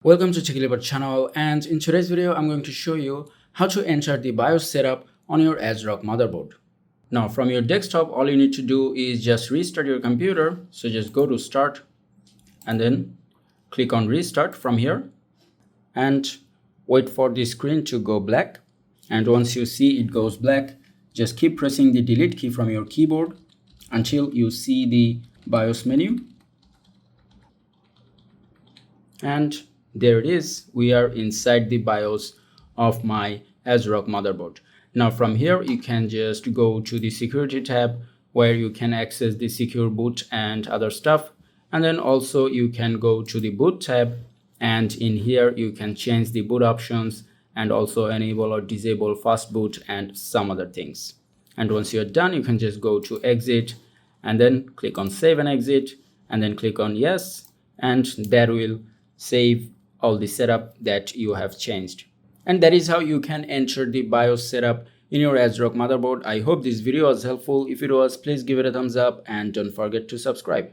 Welcome to TechCliver channel, and in today's video I'm going to show you how to enter the BIOS setup on your ASRock motherboard. Now from your desktop, all you need to do is just restart your computer. So just go to start and then click on restart from here and wait for the screen to go black. And once you see it goes black, just keep pressing the delete key from your keyboard until you see the BIOS menu. And there it is, we are inside the BIOS of my ASRock motherboard. Now from here you can just go to the security tab where you can access the secure boot and other stuff, and then also you can go to the boot tab, and in here you can change the boot options and also enable or disable fast boot and some other things. And once you're done, you can just go to exit and then click on save and exit and then click on yes, and that will save all the setup that you have changed. And that is how you can enter the BIOS setup in your ASRock motherboard. I hope this video was helpful. If it was, please give it a thumbs up and don't forget to subscribe.